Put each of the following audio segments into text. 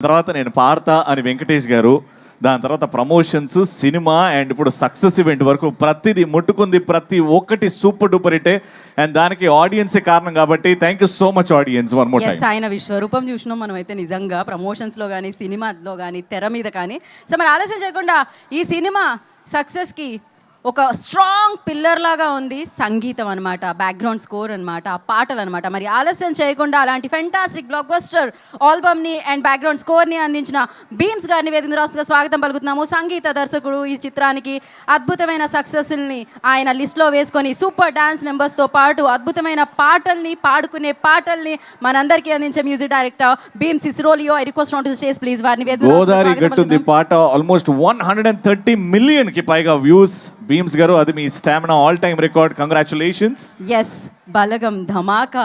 తర్వాత నేను పాడతా అని వెంకటేష్ గారు, దాని తర్వాత ప్రమోషన్స్, సినిమా అండ్ ఇప్పుడు సక్సెస్ ఈవెంట్ వరకు ప్రతిదీ ముట్టుకుంది, ప్రతి ఒక్కటి సూపర్ డూపర్ హిట్టే. అండ్ దానికి ఆడియన్సే కారణం కాబట్టి thank you so much audience. One more time. ఆయన విశ్వరూపం చూసినాం మనం అయితే నిజంగా ప్రమోషన్స్లో కానీ సినిమాలో కానీ తెర మీద కానీ. సో మరి ఆలస్యం చేయకుండా ఈ సినిమా సక్సెస్కి ఒక స్ట్రాంగ్ పిల్లర్ లాగా ఉంది సంగీతం అనమాట, బ్యాక్గ్రౌండ్ స్కోర్ అనమాట, ఆ పాటలు అనమాట. మరి ఆలస్యం చేయకుండా అలాంటి ఫెంటాస్టిక్ బ్లాక్ బస్టర్ ఆల్బమ్ని అండ్ బ్యాక్గ్రౌండ్ స్కోర్ని అందించిన బీమ్స్ గారిని వేదిక రాష్ట్రంగా స్వాగతం పలుకుతున్నాము. సంగీత దర్శకుడు ఈ చిత్రానికి అద్భుతమైన సక్సెస్ని ఆయన లిస్ట్లో వేసుకొని సూపర్ డాన్స్ నెంబర్స్తో పాటు అద్భుతమైన పాటల్ని పాడుకునే పాటల్ని మనందరికీ అందించే music director Bheems Ceciroleo. I request on to stage please వారిని వేదిక గోదావరి గట్టుంది పాట ఆల్మోస్ట్ 130 million కి పైగా వ్యూస్. బీమ్స్ గారు, అది మీ stamina all time record. Congratulations. Yes, Balagam Dhamaka.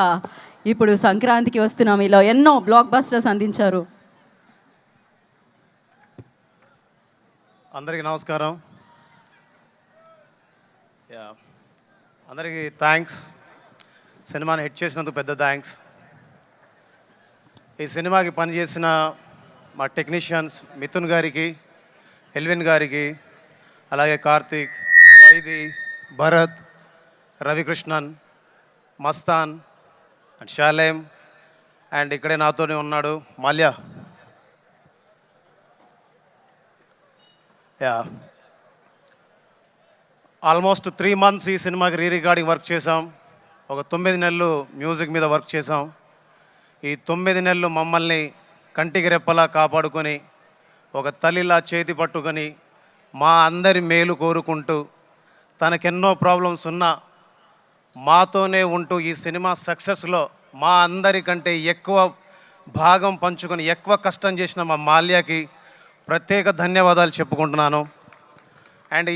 ఇప్పుడు సంక్రాంతికి వస్తున్నాం, ఇలా ఎన్నో బ్లాక్ బస్టర్స్ అందించారు. అందరికీ నమస్కారం. అందరికీ థ్యాంక్స్. సినిమాని హిట్ చేసినందుకు పెద్ద థ్యాంక్స్. ఈ సినిమాకి పనిచేసిన మా టెక్నీషియన్స్ మిథున్ గారికి, ఎల్విన్ గారికి, అలాగే కార్తీక్, వైది, భరత్, రవికృష్ణన్, మస్తాన్ అండ్ షాలేం అండ్ ఇక్కడే నాతోనే ఉన్నాడు మాల్యా. ఆల్మోస్ట్ 3 months ఈ సినిమాకి రికార్డింగ్ వర్క్ చేసాం. ఒక 9 నెలలు మ్యూజిక్ మీద వర్క్ చేసాం. ఈ 9 నెలలు మమ్మల్ని కంటికి రెప్పలా కాపాడుకొని, ఒక తల్లిలా చేతి పట్టుకొని, మా అందరి మేలు కోరుకుంటూ, తనకెన్నో ప్రాబ్లమ్స్ ఉన్నా మాతోనే ఉంటూ ఈ సినిమా సక్సెస్లో మా అందరికంటే ఎక్కువ భాగం పంచుకొని ఎక్కువ కష్టం చేసిన మా మాల్యాకి ప్రత్యేక ధన్యవాదాలు చెప్పుకుంటున్నాను. అండ్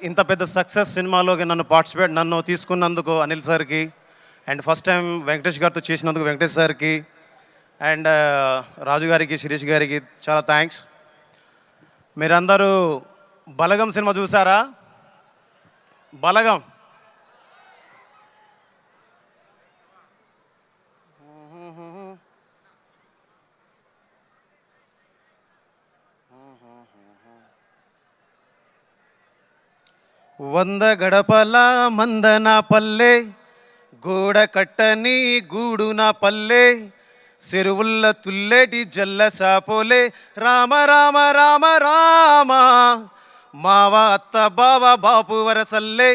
ఇంత పెద్ద సక్సెస్ సినిమాలోకి నన్ను తీసుకున్నందుకు అనిల్ సార్కి, అండ్ ఫస్ట్ టైం వెంకటేష్ గారితో చేసినందుకు వెంకటేష్ సార్కి, అండ్ రాజు గారికి, శిరీష్ గారికి చాలా థ్యాంక్స్. మీరందరూ బలగం సినిమా చూసారా? బలగం వంద గడపల మందన పల్లె, గోడ కట్టని గూడు నా పల్లె, చెరువుల్ల తుల్లెటి జల్ల సాపోలే, రామ రామ రామ రామ, మావ అత్త బావ బాపు వరసల్లే,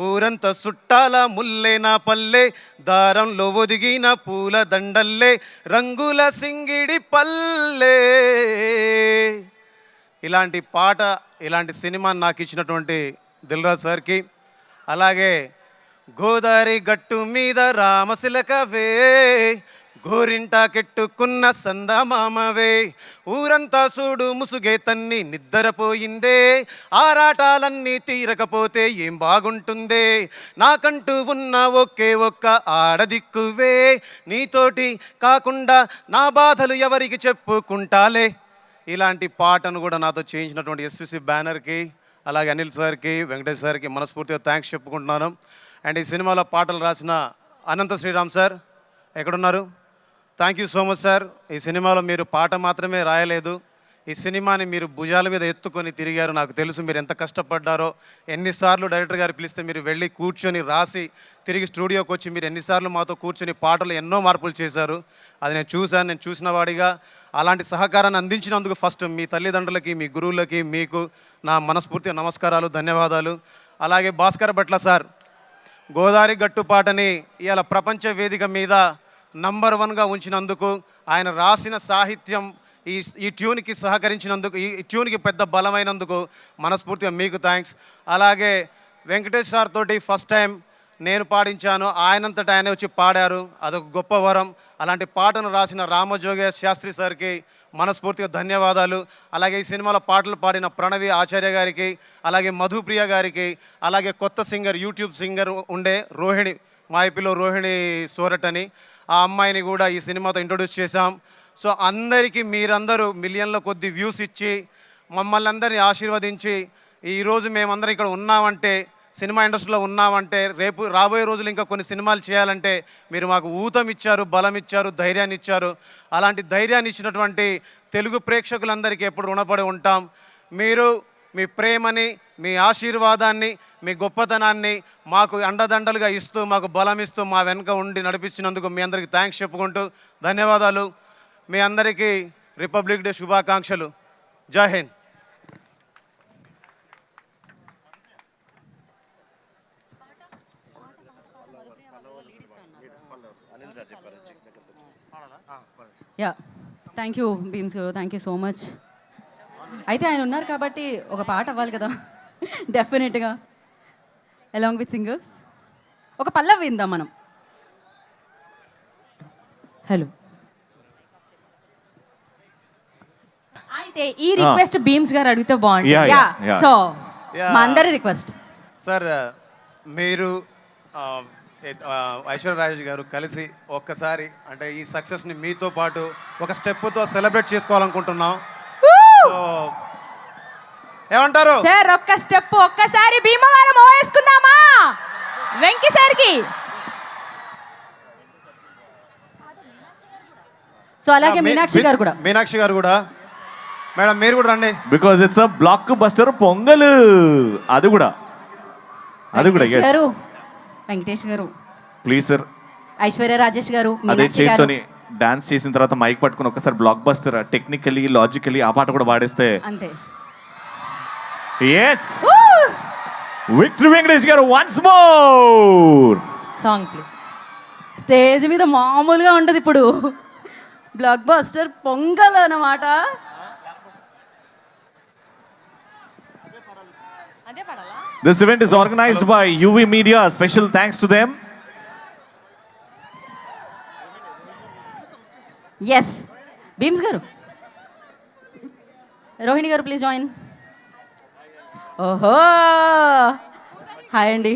ఊరంత సుట్టాల ముల్లే నా పల్లె, దారంలో ఒదిగిన పూల దండల్లే, రంగుల సింగిడి పల్లె. ఇలాంటి పాట, ఇలాంటి సినిమా నాకు ఇచ్చినటువంటి దిల్రాజ్ సార్కి, అలాగే గోదావరి గట్టు మీద రామశిలకవే, గోరింటా కెట్టుకున్న సందమామవే, ఊరంతా చూడు ముసుగే తన్ని నిద్రపోయిందే, ఆరాటాలన్నీ తీరకపోతే ఏం బాగుంటుందే, నాకంటూ ఉన్న ఒకే ఒక్క ఆడదిక్కువే, నీతోటి కాకుండా నా బాధలు ఎవరికి చెప్పుకుంటాలే. ఇలాంటి పాటను కూడా నాతో చేయించినటువంటి ఎస్విసి బ్యానర్కి, అలాగే అనిల్ సార్కి, వెంకటేష్ సార్కి మనస్ఫూర్తిగా థ్యాంక్స్ చెప్పుకుంటున్నాను. అండ్ ఈ సినిమాలో పాటలు రాసిన అనంత శ్రీరామ్ సార్ ఎక్కడున్నారు? Thank you so much sir. ఈ సినిమాలో మీరు పాట మాత్రమే రాయలేదు, ఈ సినిమాని మీరు భుజాల మీద ఎత్తుకొని తిరిగారు. నాకు తెలుసు మీరు ఎంత కష్టపడ్డారో. ఎన్నిసార్లు డైరెక్టర్ గారు పిలిస్తే మీరు వెళ్ళి కూర్చొని రాసి తిరిగి స్టూడియోకి వచ్చి మీరు ఎన్నిసార్లు మాతో కూర్చొని పాటలు ఎన్నో మార్పులు చేశారు. అది నేను చూశాను. నేను చూసిన వాడిగా అలాంటి సహకారాన్ని అందించినందుకు ఫస్ట్ మీ తల్లిదండ్రులకి, మీ గురువులకి, మీకు నా మనస్ఫూర్తిగా నమస్కారాలు, ధన్యవాదాలు. అలాగే భాస్కర్ భట్ల సార్, గోదావరి గట్టు పాటని ఇవాళ ప్రపంచ వేదిక మీద నంబర్ 1గా ఉంచినందుకు, ఆయన రాసిన సాహిత్యం ఈ ట్యూన్కి సహకరించినందుకు, ఈ ట్యూన్కి పెద్ద బలమైనందుకు మనస్ఫూర్తిగా మీకు థ్యాంక్స్. అలాగే వెంకటేష్ సార్ తోటి ఫస్ట్ టైం నేను పాడించాను, ఆయనంతటా ఆయనే వచ్చి పాడారు, అదొక గొప్ప వరం. అలాంటి పాటను రాసిన రామజోగయ్య శాస్త్రి సార్కి మనస్ఫూర్తిగా ధన్యవాదాలు. అలాగే ఈ సినిమాలో పాటలు పాడిన ప్రణవి ఆచార్య గారికి, అలాగే మధుప్రియ గారికి, అలాగే కొత్త సింగర్, యూట్యూబ్ సింగర్ ఉండే రోహిణి, మా ఐపీలో రోహిణి సోరట్ అని, ఆ అమ్మాయిని కూడా ఈ సినిమాతో ఇంట్రొడ్యూస్ చేశాం. సో అందరికీ మీరందరూ మిలియన్ల కొద్ది వ్యూస్ ఇచ్చి మమ్మల్ని అందరినీ ఆశీర్వదించి ఈరోజు మేమందరం ఇక్కడ ఉన్నామంటే సినిమా ఇండస్ట్రీలో ఉన్నామంటే, రేపు రాబోయే రోజులు ఇంకా కొన్ని సినిమాలు చేయాలంటే మీరు మాకు ఊతం ఇచ్చారు, బలం ఇచ్చారు, ధైర్యాన్ని ఇచ్చారు. అలాంటి ధైర్యాన్ని ఇచ్చినటువంటి తెలుగు ప్రేక్షకులందరికీ ఎప్పుడు రుణపడి ఉంటాం. మీరు మీ ప్రేమని, మీ ఆశీర్వాదాన్ని, మీ గొప్పతనాన్ని మాకు అండదండలుగా ఇస్తూ, మాకు బలం ఇస్తూ, మా వెనుక ఉండి నడిపించినందుకు మీ అందరికీ థ్యాంక్స్ చెప్పుకుంటూ ధన్యవాదాలు. మీ అందరికీ రిపబ్లిక్ డే శుభాకాంక్షలు. జై Hind. Yeah, thank you Bheems గారు, థ్యాంక్ యూ సో మచ్. అయితే ఆయన ఉన్నారు కాబట్టి ఒక పాట అవ్వాలి కదా, డెఫినెట్గా అలాంగ్ విత్ సింగర్స్. ఒక పల్లవి విందాం మనం. హలో. అయితే ఈ రిక్వెస్ట్ భీమ్స్ గారు అడిగితే బాగుంటుంది. Yeah, yeah, yeah. So Yeah. మా అందరి రిక్వెస్ట్. సార్, మీరు ఐశ్వర్య రాజేష్ గారు కలిసి ఒక్కసారి అంటే ఈ సక్సెస్ని మీతో పాటు ఒక స్టెప్తో సెలబ్రేట్ చేసుకోవాలనుకుంటున్నాం. సో ఏమంటారు సార్? ఒక్క స్టెప్ ఒక్కసారి భీమవరం వేసుకుందామా వెంకీ సార్కి? సో అలాగే మీనాక్షి గారు కూడా. మీనాక్షి గారు కూడా. మేడం మీరు కూడా రండి. Because it's a block buster pongal. అది కూడా వెంకటేష్ గారు, వెంకటేష్ గారు, ప్లీజ్ సార్. ఐశ్వర్య రాజేష్ గారు, అదే మీనాక్షి గారు. చేత్తోని డాన్స్ చేసిన తర్వాత మైక్ పట్టుకుని ఒకసారి బ్లాక్ బస్టర్ టెక్నికలీ లాజికలీ ఆ పాట కూడా పాడేస్తే. అంతే. ఎస్, విక్టరీ వెంకటేష్ గారు once more. Song please. Stage మీద మామూలుగా ఉండదు ఇప్పుడు. బ్లాక్ బస్టర్ పొంగల్ అన్నమాట. అదే పడాలా? This event is organized by UV Media. Special thanks to them. Yes, Bheems గారు, రోహిణి గారు ప్లీజ్ జాయిన్. ఓహో, హాయ్ అండి.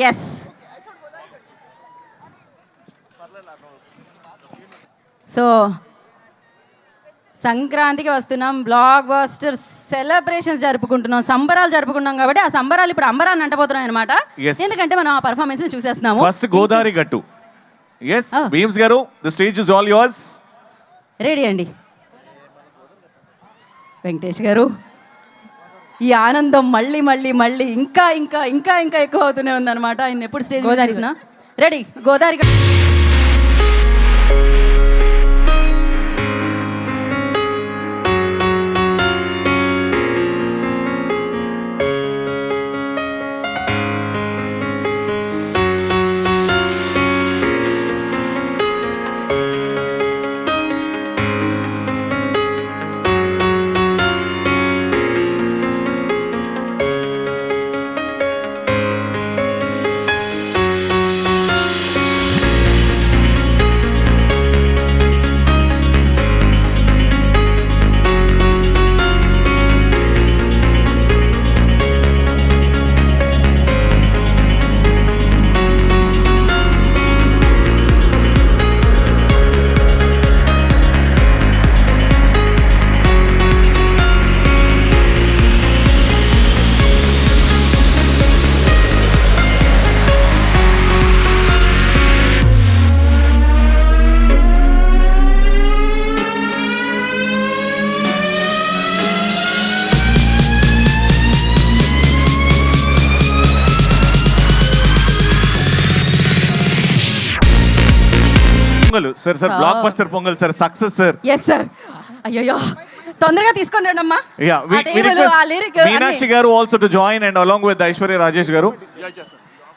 ఎస్, సో సంక్రాంతికి వస్తున్నాం, బ్లాక్ బస్టర్ సెలబ్రేషన్స్ జరుపుకుంటున్నాం, సంబరాలు జరుపుకుంటున్నాం కాబట్టి ఆ సంబరాలు ఇప్పుడు అంబరాన్ని అంటబోతున్నాయి అనమాట. Yes. ఎందుకంటే మనం ఆ పర్ఫార్మెన్స్ ని చూసేస్తున్నాము. First గోదావరి గట్టు. Yes, Oh. Beams గారు, the stage is all yours. Ready అండి. వెంకటేష్ గారు, ఈ ఆనందం మళ్ళీ మళ్ళీ మళ్ళీ ఇంకా ఇంకా ఇంకా ఇంకా ఎక్కువ అవుతూనే ఉందన్నమాట. ఆయన ఎప్పుడు స్టేజ్ గోదావరి చూసినా. Ready, Godavari Pongal sir, sir blockbuster Pongal sir, success sir. Yes sir. అయ్యో, తొందరగా తీసుకొని రండి అమ్మా. Yeah, we request Meenakshi garu also to join and along with Aishwarya Rajesh garu.